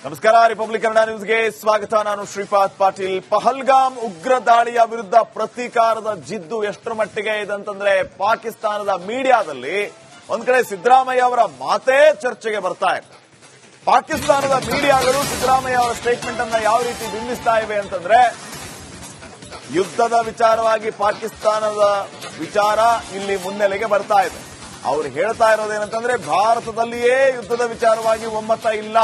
ನಮಸ್ಕಾರ. ರಿಪಬ್ಲಿಕ್ ಕನ್ನಡ ನ್ಯೂಸ್ಗೆ ಸ್ವಾಗತ. ನಾನು ಶ್ರೀಪಾದ್ ಪಾಟೀಲ್. ಪಹಲ್ಗಾಮ್ ಉಗ್ರ ದಾಳಿಯ ವಿರುದ್ಧ ಪ್ರತೀಕಾರದ ಜಿದ್ದು ಎಷ್ಟರ ಮಟ್ಟಿಗೆ ಇದೆ ಅಂತಂದ್ರೆ ಪಾಕಿಸ್ತಾನದ ಮೀಡಿಯಾದಲ್ಲಿ ಒಂದ್ ಕಡೆ ಸಿದ್ದರಾಮಯ್ಯ ಅವರ ಮಾತೇ ಚರ್ಚೆಗೆ ಬರ್ತಾ ಇದೆ. ಪಾಕಿಸ್ತಾನದ ಮೀಡಿಯಾಗಳು ಸಿದ್ದರಾಮಯ್ಯ ಅವರ ಸ್ಟೇಟ್ಮೆಂಟ್ ಅನ್ನ ಯಾವ ರೀತಿ ಬಿಂಬಿಸ್ತಾ ಇವೆ ಅಂತಂದ್ರೆ, ಯುದ್ಧದ ವಿಚಾರವಾಗಿ ಪಾಕಿಸ್ತಾನದ ವಿಚಾರ ಇಲ್ಲಿ ಮುನ್ನೆಲೆಗೆ ಬರ್ತಾ ಇದೆ. ಅವ್ರು ಹೇಳ್ತಾ ಇರೋದೇನಂತಂದ್ರೆ, ಭಾರತದಲ್ಲಿಯೇ ಯುದ್ಧದ ವಿಚಾರವಾಗಿ ಒಮ್ಮತ ಇಲ್ಲ,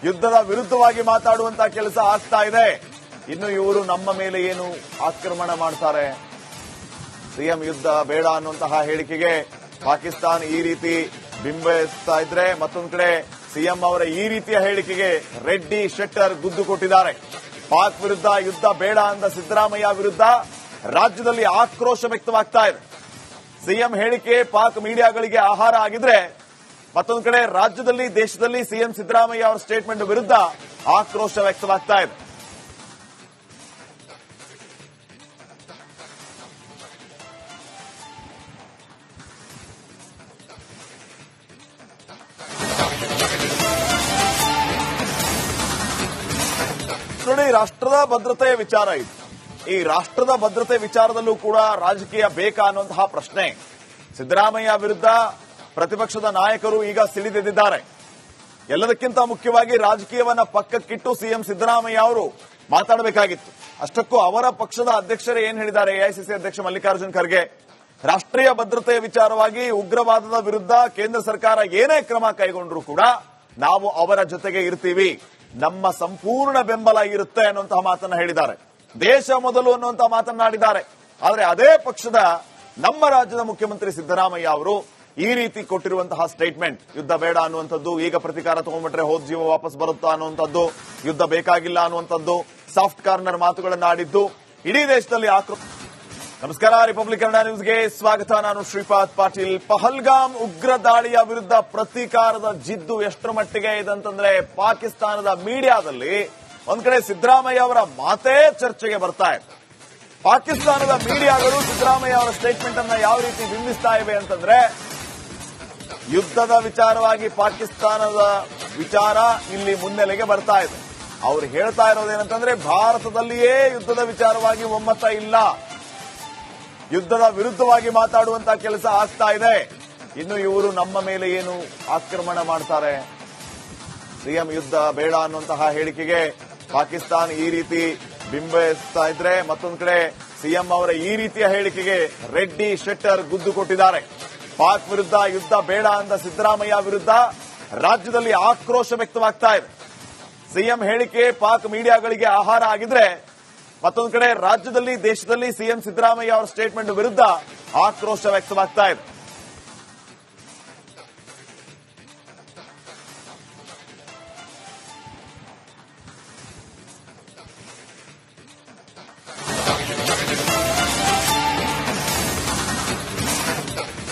ಯುದ್ಧದ ವಿರುದ್ಧವಾಗಿ ಮಾತಾಡುವಂತಹ ಕೆಲಸ ಆಗ್ತಾ ಇದೆ. ಇನ್ನು ಇವರು ನಮ್ಮ ಮೇಲೆ ಏನು ಆಕ್ರಮಣ ಮಾಡ್ತಾರೆ, ಸಿಎಂ ಯುದ್ಧ ಬೇಡ ಅನ್ನುವಂತಹ ಹೇಳಿಕೆಗೆ ಪಾಕಿಸ್ತಾನ ಈ ರೀತಿ ಬಿಂಬಿಸ್ತಾ ಇದ್ರೆ, ಮತ್ತೊಂದು ಕಡೆ ಸಿಎಂ ಅವರ ಈ ರೀತಿಯ ಹೇಳಿಕೆಗೆ ರೆಡ್ಡಿ ಶೆಟ್ಟರ್ ಗುದ್ದು ಕೊಟ್ಟಿದ್ದಾರೆ. ಪಾಕ್ ವಿರುದ್ಧ ಯುದ್ಧ ಬೇಡ ಅಂದ ಸಿದ್ದರಾಮಯ್ಯ ವಿರುದ್ಧ ರಾಜ್ಯದಲ್ಲಿ ಆಕ್ರೋಶ ವ್ಯಕ್ತವಾಗ್ತಾ ಇದೆ. ಸಿಎಂ ಹೇಳಿಕೆ ಪಾಕ್ ಮೀಡಿಯಾಗಳಿಗೆ ಆಹಾರ ಆಗಿದ್ರೆ, ಮತ್ತೊಂದು ಕಡೆ ರಾಜ್ಯದಲ್ಲಿ ದೇಶದಲ್ಲಿ ಸಿಎಂ ಸಿದ್ದರಾಮಯ್ಯ ಅವರ ಸ್ಟೇಟ್ಮೆಂಟ್ ವಿರುದ್ಧ ಆಕ್ರೋಶ ವ್ಯಕ್ತವಾಗ್ತಾ ಇದೆ. ನೋಡಿ, ರಾಷ್ಟ್ರದ ಭದ್ರತೆಯ ವಿಚಾರ ಇದು. ಈ ರಾಷ್ಟ್ರದ ಭದ್ರತೆ ವಿಚಾರದಲ್ಲೂ ಕೂಡ ರಾಜಕೀಯ ಬೇಕಾ ಅನ್ನುವಂತಹ ಪ್ರಶ್ನೆ ಸಿದ್ದರಾಮಯ್ಯ ವಿರುದ್ಧ ಪ್ರತಿಪಕ್ಷದ ನಾಯಕರು ಈಗ ಸಿಡಿದೆದ್ದಿದ್ದಾರೆ. ಎಲ್ಲದಕ್ಕಿಂತ ಮುಖ್ಯವಾಗಿ ರಾಜಕೀಯವನ್ನ ಪಕ್ಕಕ್ಕಿಟ್ಟು ಸಿಎಂ ಸಿದ್ದರಾಮಯ್ಯ ಅವರು ಮಾತಾಡಬೇಕಾಗಿತ್ತು. ಅಷ್ಟಕ್ಕೂ ಅವರ ಪಕ್ಷದ ಅಧ್ಯಕ್ಷರೇ ಏನ್ ಹೇಳಿದ್ದಾರೆ, ಎಐಸಿಸಿ ಅಧ್ಯಕ್ಷ ಮಲ್ಲಿಕಾರ್ಜುನ್ ಖರ್ಗೆ, ರಾಷ್ಟ್ರೀಯ ಭದ್ರತೆಯ ವಿಚಾರವಾಗಿ ಉಗ್ರವಾದದ ವಿರುದ್ಧ ಕೇಂದ್ರ ಸರ್ಕಾರ ಏನೇ ಕ್ರಮ ಕೈಗೊಂಡ್ರೂ ಕೂಡ ನಾವು ಅವರ ಜೊತೆಗೆ ಇರ್ತೀವಿ, ನಮ್ಮ ಸಂಪೂರ್ಣ ಬೆಂಬಲ ಇರುತ್ತೆ ಅನ್ನುವಂತಹ ಮಾತನ್ನ ಹೇಳಿದ್ದಾರೆ. ದೇಶ ಮೊದಲು ಅನ್ನುವಂತಹ ಮಾತನ್ನಾಡಿದ್ದಾರೆ. ಆದರೆ ಅದೇ ಪಕ್ಷದ ನಮ್ಮ ರಾಜ್ಯದ ಮುಖ್ಯಮಂತ್ರಿ ಸಿದ್ದರಾಮಯ್ಯ ಅವರು ಈ ರೀತಿ ಕೊಟ್ಟಿರುವಂತಹ ಸ್ಟೇಟ್ಮೆಂಟ್, ಯುದ್ಧ ಬೇಡ ಅನ್ನುವಂಥದ್ದು, ಈಗ ಪ್ರತಿಕಾರ ತಗೊಂಡ್ಬಿಟ್ರೆ ಹೋದ ಜೀವ ವಾಪಸ್ ಬರುತ್ತಾ ಅನ್ನುವಂಥದ್ದು, ಯುದ್ಧ ಬೇಕಾಗಿಲ್ಲ ಅನ್ನುವಂಥದ್ದು, ಸಾಫ್ಟ್ ಕಾರ್ನರ್ ಮಾತುಗಳನ್ನು ಆಡಿದ್ದು ಇಡೀ ದೇಶದಲ್ಲಿ ಆಕ್ರೋಶ. ನಮಸ್ಕಾರ. ರಿಪಬ್ಲಿಕ್ ಕನ್ನಡ ನ್ಯೂಸ್ಗೆ ಸ್ವಾಗತ. ನಾನು ಶ್ರೀಪಾದ್ ಪಾಟೀಲ್. ಪಹಲ್ಗಾಮ್ ಉಗ್ರ ದಾಳಿಯ ವಿರುದ್ಧ ಪ್ರತೀಕಾರದ ಜಿದ್ದು ಎಷ್ಟರ ಮಟ್ಟಿಗೆ ಇದೆ ಅಂತಂದ್ರೆ ಪಾಕಿಸ್ತಾನದ ಮೀಡಿಯಾದಲ್ಲಿ ಒಂದ್ ಕಡೆ ಸಿದ್ದರಾಮಯ್ಯ ಅವರ ಮಾತೇ ಚರ್ಚೆಗೆ ಬರ್ತಾ ಇದೆ. ಪಾಕಿಸ್ತಾನದ ಮೀಡಿಯಾಗಳು ಸಿದ್ದರಾಮಯ್ಯ ಅವರ ಸ್ಟೇಟ್ಮೆಂಟ್ ಅನ್ನ ಯಾವ ರೀತಿ ಬಿಂಬಿಸ್ತಾ ಇವೆ ಅಂತಂದ್ರೆ, ಯುದ್ಧದ ವಿಚಾರವಾಗಿ ಪಾಕಿಸ್ತಾನದ ವಿಚಾರ ಇಲ್ಲಿ ಮುನ್ನೆಲೆಗೆ ಬರ್ತಾ ಇದೆ. ಅವ್ರು ಹೇಳ್ತಾ ಇರೋದೇನಂತಂದ್ರೆ, ಭಾರತದಲ್ಲಿಯೇ ಯುದ್ಧದ ವಿಚಾರವಾಗಿ ಒಮ್ಮತ ಇಲ್ಲ, ಯುದ್ಧದ ವಿರುದ್ಧವಾಗಿ ಮಾತಾಡುವಂತಹ ಕೆಲಸ ಆಗ್ತಾ ಇದೆ. ಇನ್ನು ಇವರು ನಮ್ಮ ಮೇಲೆ ಏನು ಆಕ್ರಮಣ ಮಾಡ್ತಾರೆ, ಸಿಎಂ ಯುದ್ಧ ಬೇಡ ಅನ್ನುವಂತಹ ಹೇಳಿಕೆಗೆ ಪಾಕಿಸ್ತಾನ ಈ ರೀತಿ ಬಿಂಬಿಸ್ತಾ ಇದ್ರೆ, ಮತ್ತೊಂದು ಕಡೆ ಸಿಎಂ ಅವರ ಈ ರೀತಿಯ ಹೇಳಿಕೆಗೆ ರೆಡ್ಡಿ ಶೆಟ್ಟರ್ ಗುದ್ದು ಕೊಟ್ಟಿದ್ದಾರೆ. ಪಾಕ್ ವಿರುದ್ಧ ಯುದ್ಧ ಬೇಡ ಅಂದ ಸಿದ್ದರಾಮಯ್ಯ ವಿರುದ್ಧ ರಾಜ್ಯದಲ್ಲಿ ಆಕ್ರೋಶ ವ್ಯಕ್ತವಾಗ್ತಾ ಇದೆ. ಸಿಎಂ ಹೇಳಿಕೆ ಪಾಕ್ ಮೀಡಿಯಾಗಳಿಗೆ ಆಹಾರ ಆಗಿದ್ರೆ, ಮತ್ತೊಂದು ಕಡೆ ರಾಜ್ಯದಲ್ಲಿ ದೇಶದಲ್ಲಿ ಸಿಎಂ ಸಿದ್ದರಾಮಯ್ಯ ಅವರ ಸ್ಟೇಟ್ಮೆಂಟ್ ವಿರುದ್ಧ ಆಕ್ರೋಶ ವ್ಯಕ್ತವಾಗ್ತಾ ಇದೆ.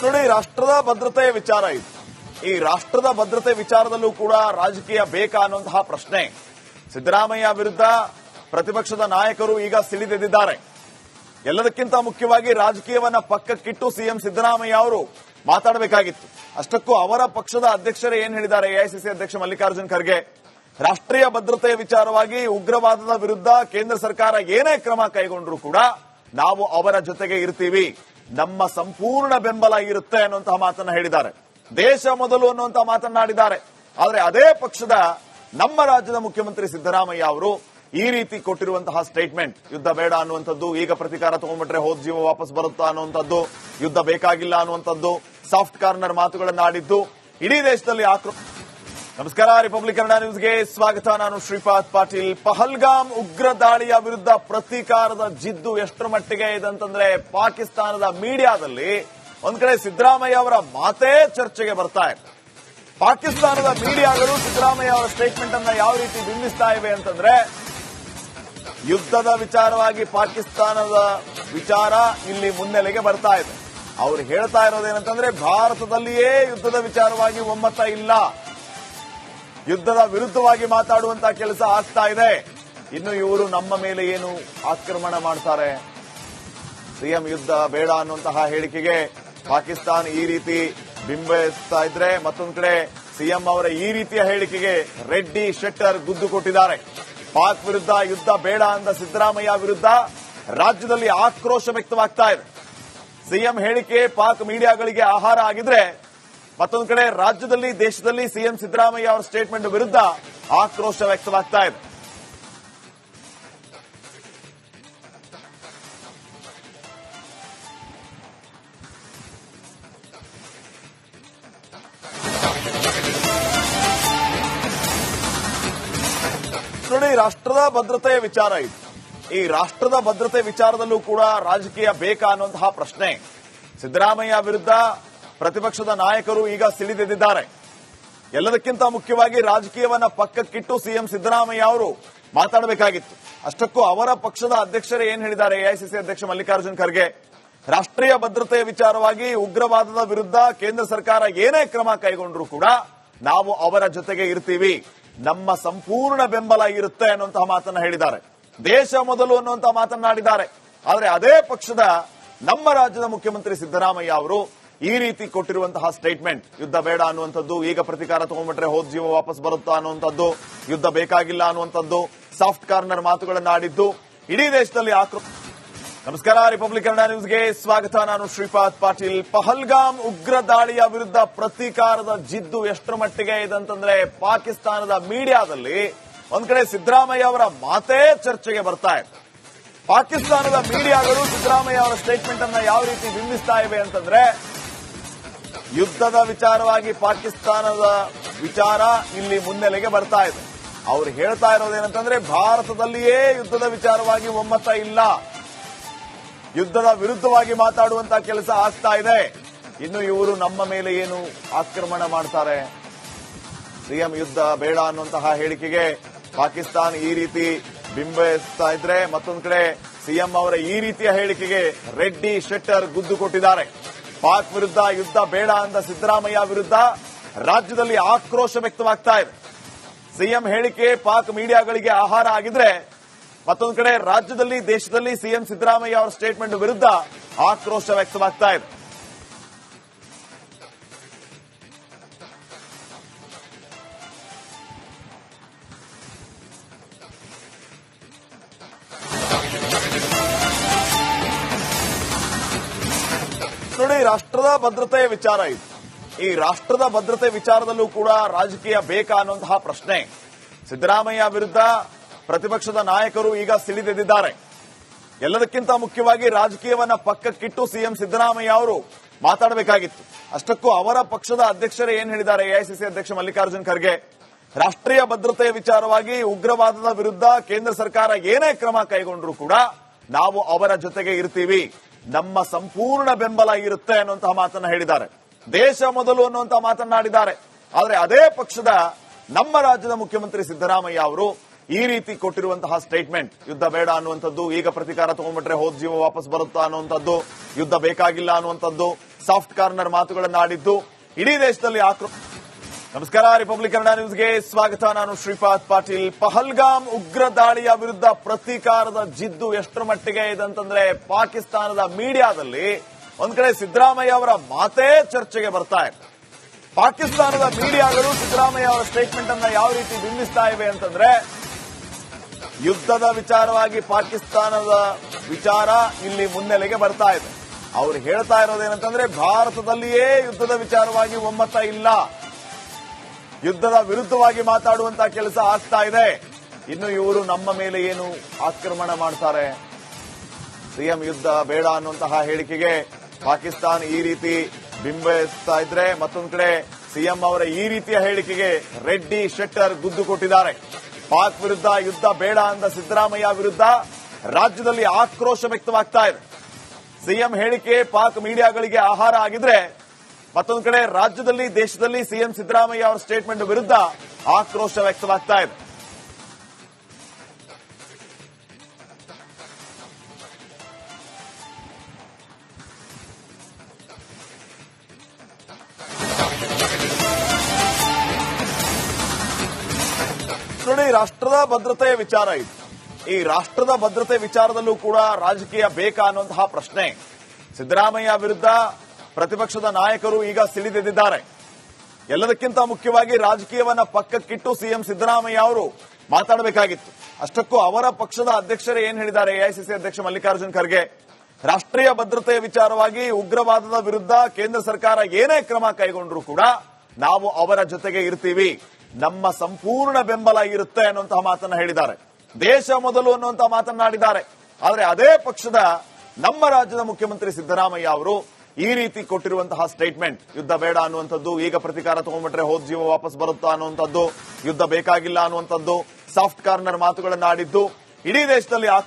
ನೋಡಿ, ರಾಷ್ಟ್ರದ ಭದ್ರತೆಯ ವಿಚಾರ ಇದು. ಈ ರಾಷ್ಟ್ರದ ಭದ್ರತೆ ವಿಚಾರದಲ್ಲೂ ಕೂಡ ರಾಜಕೀಯ ಬೇಕಾ ಅನ್ನುವಂತಹ ಪ್ರಶ್ನೆ ಸಿದ್ದರಾಮಯ್ಯ ವಿರುದ್ಧ ಪ್ರತಿಪಕ್ಷದ ನಾಯಕರು ಈಗ ಸಿಡಿದೆದ್ದಿದ್ದಾರೆ. ಎಲ್ಲದಕ್ಕಿಂತ ಮುಖ್ಯವಾಗಿ ರಾಜಕೀಯವನ್ನ ಪಕ್ಕಕ್ಕಿಟ್ಟು ಸಿಎಂ ಸಿದ್ದರಾಮಯ್ಯ ಅವರು ಮಾತಾಡಬೇಕಾಗಿತ್ತು. ಅಷ್ಟಕ್ಕೂ ಅವರ ಪಕ್ಷದ ಅಧ್ಯಕ್ಷರೇ ಏನ್ ಹೇಳಿದ್ದಾರೆ, ಎಐಸಿಸಿ ಅಧ್ಯಕ್ಷ ಮಲ್ಲಿಕಾರ್ಜುನ್ ಖರ್ಗೆ, ರಾಷ್ಟ್ರೀಯ ಭದ್ರತೆಯ ವಿಚಾರವಾಗಿ ಉಗ್ರವಾದದ ವಿರುದ್ಧ ಕೇಂದ್ರ ಸರ್ಕಾರ ಏನೇ ಕ್ರಮ ಕೈಗೊಂಡ್ರೂ ಕೂಡ ನಾವು ಅವರ ಜೊತೆಗೆ ಇರ್ತೀವಿ, ನಮ್ಮ ಸಂಪೂರ್ಣ ಬೆಂಬಲ ಇರುತ್ತೆ ಅನ್ನುವಂತಹ ಮಾತನ್ನ ಹೇಳಿದ್ದಾರೆ. ದೇಶ ಮೊದಲು ಅನ್ನುವಂತಹ ಮಾತನ್ನಾಡಿದ್ದಾರೆ. ಆದರೆ ಅದೇ ಪಕ್ಷದ ನಮ್ಮ ರಾಜ್ಯದ ಮುಖ್ಯಮಂತ್ರಿ ಸಿದ್ದರಾಮಯ್ಯ ಅವರು ಈ ರೀತಿ ಕೊಟ್ಟಿರುವಂತಹ ಸ್ಟೇಟ್ಮೆಂಟ್, ಯುದ್ಧ ಬೇಡ ಅನ್ನುವಂಥದ್ದು, ಈಗ ಪ್ರತಿಕಾರ ತಗೊಂಡ್ಬಿಟ್ರೆ ಹೋದ ಜೀವ ವಾಪಸ್ ಬರುತ್ತಾ ಅನ್ನುವಂಥದ್ದು, ಯುದ್ಧ ಬೇಕಾಗಿಲ್ಲ ಅನ್ನುವಂಥದ್ದು, ಸಾಫ್ಟ್ ಕಾರ್ನರ್ ಮಾತುಗಳನ್ನು ಆಡಿದ್ದು ಇಡೀ ದೇಶದಲ್ಲಿ ಆಕ್ರೋಶ. ನಮಸ್ಕಾರ. ರಿಪಬ್ಲಿಕ್ ಕನ್ನಡ ನ್ಯೂಸ್ಗೆ ಸ್ವಾಗತ. ನಾನು ಶ್ರೀಪಾದ್ ಪಾಟೀಲ್. ಪಹಲ್ಗಾಮ್ ಉಗ್ರ ದಾಳಿಯ ವಿರುದ್ಧ ಪ್ರತೀಕಾರದ ಜಿದ್ದು ಎಷ್ಟರ ಮಟ್ಟಿಗೆ ಇದೆ ಅಂತಂದ್ರೆ ಪಾಕಿಸ್ತಾನದ ಮೀಡಿಯಾದಲ್ಲಿ ಒಂದ್ ಕಡೆ ಸಿದ್ದರಾಮಯ್ಯ ಅವರ ಮಾತೇ ಚರ್ಚೆಗೆ ಬರ್ತಾ ಇದೆ. ಪಾಕಿಸ್ತಾನದ ಮೀಡಿಯಾಗಳು ಸಿದ್ದರಾಮಯ್ಯ ಅವರ ಸ್ಟೇಟ್ಮೆಂಟ್ ಅನ್ನ ಯಾವ ರೀತಿ ಬಿಂಬಿಸ್ತಾ ಇವೆ ಅಂತಂದ್ರೆ, ಯುದ್ಧದ ವಿಚಾರವಾಗಿ ಪಾಕಿಸ್ತಾನದ ವಿಚಾರ ಇಲ್ಲಿ ಮುನ್ನೆಲೆಗೆ ಬರ್ತಾ ಇದೆ. ಅವ್ರು ಹೇಳ್ತಾ ಇರೋದೇನಂತಂದ್ರೆ, ಭಾರತದಲ್ಲಿಯೇ ಯುದ್ಧದ ವಿಚಾರವಾಗಿ ಒಮ್ಮತ ಇಲ್ಲ, ಯುದ್ಧದ ವಿರುದ್ಧವಾಗಿ ಮಾತಾಡುವಂತಹ ಕೆಲಸ ಆಗ್ತಾ ಇದೆ. ಇನ್ನು ಇವರು ನಮ್ಮ ಮೇಲೆ ಏನು ಆಕ್ರಮಣ ಮಾಡ್ತಾರೆ, ಸಿಎಂ ಯುದ್ಧ ಬೇಡ ಅನ್ನುವಂತಹ ಹೇಳಿಕೆಗೆ ಪಾಕಿಸ್ತಾನ ಈ ರೀತಿ ಬಿಂಬಿಸ್ತಾ ಇದ್ರೆ, ಮತ್ತೊಂದು ಕಡೆ ಸಿಎಂ ಅವರ ಈ ರೀತಿಯ ಹೇಳಿಕೆಗೆ ರೆಡ್ಡಿ ಶೆಟ್ಟರ್ ಗುದ್ದು ಕೊಟ್ಟಿದ್ದಾರೆ. ಪಾಕ್ ವಿರುದ್ಧ ಯುದ್ಧ ಬೇಡ ಅಂದ ಸಿದ್ದರಾಮಯ್ಯ ವಿರುದ್ಧ ರಾಜ್ಯದಲ್ಲಿ ಆಕ್ರೋಶ ವ್ಯಕ್ತವಾಗ್ತಾ ಇದೆ. ಸಿಎಂ ಹೇಳಿಕೆ ಪಾಕ್ ಮೀಡಿಯಾಗಳಿಗೆ ಆಹಾರ ಆಗಿದ್ರೆ ಮತ್ತೊಂದು ಕಡೆ ರಾಜ್ಯದಲ್ಲಿ ದೇಶದಲ್ಲಿ ಸಿಎಂ ಸಿದ್ದರಾಮಯ್ಯ ಅವರ ಸ್ಟೇಟ್ಮೆಂಟ್ ವಿರುದ್ಧ ಆಕ್ರೋಶ ವ್ಯಕ್ತವಾಗ್ತಾ ಇದೆ. ನೋಡಿ, ರಾಷ್ಟ್ರದ ಭದ್ರತೆಯ ವಿಚಾರ ಇದು. ಈ ರಾಷ್ಟ್ರದ ಭದ್ರತೆ ವಿಚಾರದಲ್ಲೂ ಕೂಡ ರಾಜಕೀಯ ಬೇಕಾ ಅನ್ನುವಂತಹ ಪ್ರಶ್ನೆ ಸಿದ್ದರಾಮಯ್ಯ ವಿರುದ್ಧ ಪ್ರತಿಪಕ್ಷದ ನಾಯಕರು ಈಗ ಸಿಡಿದೆದ್ದಿದ್ದಾರೆ. ಎಲ್ಲದಕ್ಕಿಂತ ಮುಖ್ಯವಾಗಿ ರಾಜಕೀಯವನ್ನ ಪಕ್ಕಕ್ಕಿಟ್ಟು ಸಿಎಂ ಸಿದ್ದರಾಮಯ್ಯ ಅವರು ಮಾತಾಡಬೇಕಾಗಿತ್ತು. ಅಷ್ಟಕ್ಕೂ ಅವರ ಪಕ್ಷದ ಅಧ್ಯಕ್ಷರೇ ಏನ್ ಹೇಳಿದ್ದಾರೆ, ಎಐಸಿಸಿ ಅಧ್ಯಕ್ಷ ಮಲ್ಲಿಕಾರ್ಜುನ್ ಖರ್ಗೆ, ರಾಷ್ಟ್ರೀಯ ಭದ್ರತೆಯ ವಿಚಾರವಾಗಿ ಉಗ್ರವಾದದ ವಿರುದ್ಧ ಕೇಂದ್ರ ಸರ್ಕಾರ ಏನೇ ಕ್ರಮ ಕೈಗೊಂಡ್ರೂ ಕೂಡ ನಾವು ಅವರ ಜೊತೆಗೆ ಇರ್ತೀವಿ, ನಮ್ಮ ಸಂಪೂರ್ಣ ಬೆಂಬಲ ಇರುತ್ತೆ ಅನ್ನುವಂತಹ ಮಾತನ್ನ ಹೇಳಿದ್ದಾರೆ. ದೇಶ ಮೊದಲು ಅನ್ನುವಂತಹ ಮಾತನ್ನಾಡಿದ್ದಾರೆ. ಆದರೆ ಅದೇ ಪಕ್ಷದ ನಮ್ಮ ರಾಜ್ಯದ ಮುಖ್ಯಮಂತ್ರಿ ಸಿದ್ದರಾಮಯ್ಯ ಅವರು ಈ ರೀತಿ ಕೊಟ್ಟಿರುವಂತಹ ಸ್ಟೇಟ್ಮೆಂಟ್, ಯುದ್ಧ ಬೇಡ ಅನ್ನುವಂಥದ್ದು, ಈಗ ಪ್ರತಿಕಾರ ತಗೊಂಡ್ಬಿಟ್ರೆ ಹೋದ ಜೀವ ವಾಪಸ್ ಬರುತ್ತಾ ಅನ್ನುವಂಥದ್ದು, ಯುದ್ಧ ಬೇಕಾಗಿಲ್ಲ ಅನ್ನುವಂಥದ್ದು, ಸಾಫ್ಟ್ ಕಾರ್ನರ್ ಮಾತುಗಳನ್ನಾಡಿದ್ದು ಇಡೀ ದೇಶದಲ್ಲಿ ಆಕ್ರೋಶ. ನಮಸ್ಕಾರ, ರಿಪಬ್ಲಿಕ್ ಕನ್ನಡ ನ್ಯೂಸ್ಗೆ ಸ್ವಾಗತ. ನಾನು ಶ್ರೀಪಾದ್ ಪಾಟೀಲ್. ಪಹಲ್ಗಾಮ್ ಉಗ್ರ ದಾಳಿಯ ವಿರುದ್ಧ ಪ್ರತೀಕಾರದ ಜಿದ್ದು ಎಷ್ಟರ ಮಟ್ಟಿಗೆ ಇದೆ ಅಂತಂದ್ರೆ ಪಾಕಿಸ್ತಾನದ ಮೀಡಿಯಾದಲ್ಲಿ ಒಂದ್ ಕಡೆ ಸಿದ್ದರಾಮಯ್ಯ ಅವರ ಮಾತೇ ಚರ್ಚೆಗೆ ಬರ್ತಾ ಇದೆ. ಪಾಕಿಸ್ತಾನದ ಮೀಡಿಯಾಗಳು ಸಿದ್ದರಾಮಯ್ಯ ಅವರ ಸ್ಟೇಟ್ಮೆಂಟ್ ಅನ್ನ ಯಾವ ರೀತಿ ಬಿಂಬಿಸ್ತಾ ಇವೆ ಅಂತಂದ್ರೆ, ಯುದ್ಧದ ವಿಚಾರವಾಗಿ ಪಾಕಿಸ್ತಾನದ ವಿಚಾರ ಇಲ್ಲಿ ಮುನ್ನೆಲೆಗೆ ಬರ್ತಾ ಇದೆ. ಅವ್ರು ಹೇಳ್ತಾ ಇರೋದೇನಂತಂದ್ರೆ, ಭಾರತದಲ್ಲಿಯೇ ಯುದ್ಧದ ವಿಚಾರವಾಗಿ ಒಮ್ಮತ ಇಲ್ಲ, ಯುದ್ಧದ ವಿರುದ್ಧವಾಗಿ ಮಾತಾಡುವಂತಹ ಕೆಲಸ ಆಗ್ತಾ ಇದೆ. ಇನ್ನು ಇವರು ನಮ್ಮ ಮೇಲೆ ಏನು ಆಕ್ರಮಣ ಮಾಡ್ತಾರೆ, ಸಿಎಂ ಯುದ್ಧ ಬೇಡ ಅನ್ನುವಂತಹ ಹೇಳಿಕೆಗೆ ಪಾಕಿಸ್ತಾನ ಈ ರೀತಿ ಬಿಂಬಿಸ್ತಾ ಇದ್ರೆ ಮತ್ತೊಂದು ಕಡೆ ಸಿಎಂ ಅವರ ಈ ರೀತಿಯ ಹೇಳಿಕೆಗೆ ರೆಡ್ಡಿ ಶೆಟ್ಟರ್ ಗುದ್ದು ಕೊಟ್ಟಿದ್ದಾರೆ. ಪಾಕ್ ವಿರುದ್ಧ ಯುದ್ಧ ಬೇಡ ಅಂದ ಸಿದ್ದರಾಮಯ್ಯ ವಿರುದ್ಧ ರಾಜ್ಯದಲ್ಲಿ ಆಕ್ರೋಶ ವ್ಯಕ್ತವಾಗ್ತಾ ಇದೆ. ಸಿಎಂ ಹೇಳಿಕೆ ಪಾಕ್ ಮೀಡಿಯಾಗಳಿಗೆ ಆಹಾರ ಆಗಿದ್ರೆ ಮತ್ತೊಂದು ಕಡೆ ರಾಜ್ಯದಲ್ಲಿ ದೇಶದಲ್ಲಿ ಸಿಎಂ ಸಿದ್ದರಾಮಯ್ಯ ಅವರ ಸ್ಟೇಟ್ಮೆಂಟ್ ವಿರುದ್ಧ ಆಕ್ರೋಶ ವ್ಯಕ್ತವಾಗ್ತಾ ಇದೆ. ನೋಡಿ, ರಾಷ್ಟ್ರದ ಭದ್ರತೆಯ ವಿಚಾರ ಇದು. ಈ ರಾಷ್ಟ್ರದ ಭದ್ರತೆ ವಿಚಾರದಲ್ಲೂ ಕೂಡ ರಾಜಕೀಯ ಬೇಕಾ ಅನ್ನುವಂತಹ ಪ್ರಶ್ನೆ ಸಿದ್ದರಾಮಯ್ಯ ವಿರುದ್ಧ ಪ್ರತಿಪಕ್ಷದ ನಾಯಕರು ಈಗ ಸಿಡಿದೆದ್ದಿದ್ದಾರೆ. ಎಲ್ಲದಕ್ಕಿಂತ ಮುಖ್ಯವಾಗಿ ರಾಜಕೀಯವನ್ನ ಪಕ್ಕಕ್ಕಿಟ್ಟು ಸಿಎಂ ಸಿದ್ದರಾಮಯ್ಯ ಅವರು ಮಾತಾಡಬೇಕಾಗಿತ್ತು. ಅಷ್ಟಕ್ಕೂ ಅವರ ಪಕ್ಷದ ಅಧ್ಯಕ್ಷರೇ ಏನ್ ಹೇಳಿದ್ದಾರೆ, ಎಐಸಿಸಿ ಅಧ್ಯಕ್ಷ ಮಲ್ಲಿಕಾರ್ಜುನ್ ಖರ್ಗೆ, ರಾಷ್ಟ್ರೀಯ ಭದ್ರತೆಯ ವಿಚಾರವಾಗಿ ಉಗ್ರವಾದದ ವಿರುದ್ಧ ಕೇಂದ್ರ ಸರ್ಕಾರ ಏನೇ ಕ್ರಮ ಕೈಗೊಂಡ್ರೂ ಕೂಡ ನಾವು ಅವರ ಜೊತೆಗೆ ಇರ್ತೀವಿ, ನಮ್ಮ ಸಂಪೂರ್ಣ ಬೆಂಬಲ ಇರುತ್ತೆ ಅನ್ನುವಂತಹ ಮಾತನ್ನ ಹೇಳಿದ್ದಾರೆ. ದೇಶ ಮೊದಲು ಅನ್ನುವಂತಹ ಮಾತನ್ನಾಡಿದ್ದಾರೆ. ಆದರೆ ಅದೇ ಪಕ್ಷದ ನಮ್ಮ ರಾಜ್ಯದ ಮುಖ್ಯಮಂತ್ರಿ ಸಿದ್ದರಾಮಯ್ಯ ಅವರು ಈ ರೀತಿ ಕೊಟ್ಟಿರುವಂತಹ ಸ್ಟೇಟ್ಮೆಂಟ್, ಯುದ್ಧ ಬೇಡ ಅನ್ನುವಂಥದ್ದು, ಈಗ ಪ್ರತಿಕಾರ ತಗೊಂಡ್ಬಿಟ್ರೆ ಹೋದ ಜೀವ ವಾಪಸ್ ಬರುತ್ತಾ ಅನ್ನುವಂಥದ್ದು, ಯುದ್ಧ ಬೇಕಾಗಿಲ್ಲ ಅನ್ನುವಂಥದ್ದು, ಸಾಫ್ಟ್ ಕಾರ್ನರ್ ಮಾತುಗಳನ್ನಾಡಿದ್ದು ಇಡೀ ದೇಶದಲ್ಲಿ ಆಕ್ರೋಶ. ನಮಸ್ಕಾರ, ರಿಪಬ್ಲಿಕ್ ಕನ್ನಡ ನ್ಯೂಸ್ಗೆ ಸ್ವಾಗತ. ನಾನು ಶ್ರೀಪಾದ್ ಪಾಟೀಲ್. ಪಹಲ್ಗಾಮ್ ಉಗ್ರ ದಾಳಿಯ ವಿರುದ್ಧ ಪ್ರತೀಕಾರದ ಜಿದ್ದು ಎಷ್ಟರ ಮಟ್ಟಿಗೆ ಇದೆ ಅಂತಂದ್ರೆ ಪಾಕಿಸ್ತಾನದ ಮೀಡಿಯಾದಲ್ಲಿ ಒಂದ್ ಕಡೆ ಸಿದ್ದರಾಮಯ್ಯ ಅವರ ಮಾತೇ ಚರ್ಚೆಗೆ ಬರ್ತಾ ಇದೆ. ಪಾಕಿಸ್ತಾನದ ಮೀಡಿಯಾಗಳು ಸಿದ್ದರಾಮಯ್ಯ ಅವರ ಸ್ಟೇಟ್ಮೆಂಟ್ ಅನ್ನ ಯಾವ ರೀತಿ ಬಿಂಬಿಸ್ತಾ ಇವೆ ಅಂತಂದ್ರೆ, ಯುದ್ಧದ ವಿಚಾರವಾಗಿ ಪಾಕಿಸ್ತಾನದ ವಿಚಾರ ಇಲ್ಲಿ ಮುನ್ನೆಲೆಗೆ ಬರ್ತಾ ಇದೆ. ಅವ್ರು ಹೇಳ್ತಾ ಇರೋದೇನಂತಂದ್ರೆ, ಭಾರತದಲ್ಲಿಯೇ ಯುದ್ಧದ ವಿಚಾರವಾಗಿ ಒಮ್ಮತ ಇಲ್ಲ, ಯುದ್ಧದ ವಿರುದ್ಧವಾಗಿ ಮಾತಾಡುವಂತಹ ಕೆಲಸ ಆಗ್ತಾ ಇದೆ. ಇನ್ನು ಇವರು ನಮ್ಮ ಮೇಲೆ ಏನು ಆಕ್ರಮಣ ಮಾಡ್ತಾರೆ, ಸಿಎಂ ಯುದ್ಧ ಬೇಡ ಅನ್ನುವಂತಹ ಹೇಳಿಕೆಗೆ ಪಾಕಿಸ್ತಾನ ಈ ರೀತಿ ಬಿಂಬಿಸ್ತಾ ಇದ್ರೆ ಮತ್ತೊಂದು ಕಡೆ ಸಿಎಂ ಅವರ ಈ ರೀತಿಯ ಹೇಳಿಕೆಗೆ ರೆಡ್ಡಿ ಶೆಟ್ಟರ್ ಗುದ್ದು ಕೊಟ್ಟಿದ್ದಾರೆ. ಪಾಕ್ ವಿರುದ್ಧ ಯುದ್ಧ ಬೇಡ ಅಂದ ಸಿದ್ದರಾಮಯ್ಯ ವಿರುದ್ಧ ರಾಜ್ಯದಲ್ಲಿ ಆಕ್ರೋಶ ವ್ಯಕ್ತವಾಗ್ತಾ ಇದೆ. ಸಿಎಂ ಹೇಳಿಕೆ ಪಾಕ್ ಮೀಡಿಯಾಗಳಿಗೆ ಆಹಾರ ಆಗಿದ್ರೆ ಮತ್ತೊಂದು ಕಡೆ ರಾಜ್ಯದಲ್ಲಿ ದೇಶದಲ್ಲಿ ಸಿಎಂ ಸಿದ್ದರಾಮಯ್ಯ ಅವರ ಸ್ಟೇಟ್ಮೆಂಟ್ ವಿರುದ್ಧ ಆಕ್ರೋಶ ವ್ಯಕ್ತವಾಗ್ತಾ ಇದೆ. ನೋಡಿ, ರಾಷ್ಟ್ರದ ಭದ್ರತೆಯ ವಿಚಾರ ಇದು. ಈ ರಾಷ್ಟ್ರದ ಭದ್ರತೆ ವಿಚಾರದಲ್ಲೂ ಕೂಡ ರಾಜಕೀಯ ಬೇಕಾ ಅನ್ನುವಂತಹ ಪ್ರಶ್ನೆ ಸಿದ್ದರಾಮಯ್ಯ ವಿರುದ್ಧ ಪ್ರತಿಪಕ್ಷದ ನಾಯಕರು ಈಗ ಸಿಡಿದೆದ್ದಿದ್ದಾರೆ. ಎಲ್ಲದಕ್ಕಿಂತ ಮುಖ್ಯವಾಗಿ ರಾಜಕೀಯವನ್ನ ಪಕ್ಕಕ್ಕಿಟ್ಟು ಸಿಎಂ ಸಿದ್ದರಾಮಯ್ಯ ಅವರು ಮಾತಾಡಬೇಕಾಗಿತ್ತು. ಅಷ್ಟಕ್ಕೂ ಅವರ ಪಕ್ಷದ ಅಧ್ಯಕ್ಷರೇ ಏನ್ ಹೇಳಿದ್ದಾರೆ, ಎಐಸಿಸಿ ಅಧ್ಯಕ್ಷ ಮಲ್ಲಿಕಾರ್ಜುನ್ ಖರ್ಗೆ, ರಾಷ್ಟ್ರೀಯ ಭದ್ರತೆಯ ವಿಚಾರವಾಗಿ ಉಗ್ರವಾದದ ವಿರುದ್ಧ ಕೇಂದ್ರ ಸರ್ಕಾರ ಏನೇ ಕ್ರಮ ಕೈಗೊಂಡ್ರೂ ಕೂಡ ನಾವು ಅವರ ಜೊತೆಗೆ ಇರ್ತೀವಿ, ನಮ್ಮ ಸಂಪೂರ್ಣ ಬೆಂಬಲ ಇರುತ್ತೆ ಅನ್ನುವಂತಹ ಮಾತನ್ನ ಹೇಳಿದ್ದಾರೆ. ದೇಶ ಮೊದಲು ಅನ್ನುವಂತಹ ಮಾತನ್ನಾಡಿದ್ದಾರೆ. ಆದರೆ ಅದೇ ಪಕ್ಷದ ನಮ್ಮ ರಾಜ್ಯದ ಮುಖ್ಯಮಂತ್ರಿ ಸಿದ್ದರಾಮಯ್ಯ ಅವರು ಈ ರೀತಿ ಕೊಟ್ಟಿರುವಂತಹ ಸ್ಟೇಟ್ಮೆಂಟ್, ಯುದ್ಧ ಬೇಡ ಅನ್ನುವಂಥದ್ದು, ಈಗ ಪ್ರತಿಕಾರ ತಗೊಂಡ್ಬಿಟ್ರೆ ಹೋದ ಜೀವ ವಾಪಸ್ ಬರುತ್ತಾ ಅನ್ನುವಂಥದ್ದು, ಯುದ್ಧ ಬೇಕಾಗಿಲ್ಲ ಅನ್ನುವಂಥದ್ದು, ಸಾಫ್ಟ್ ಕಾರ್ನರ್ ಮಾತುಗಳನ್ನ ಆಡಿದ್ದು ಇಡೀ ದೇಶದಲ್ಲಿ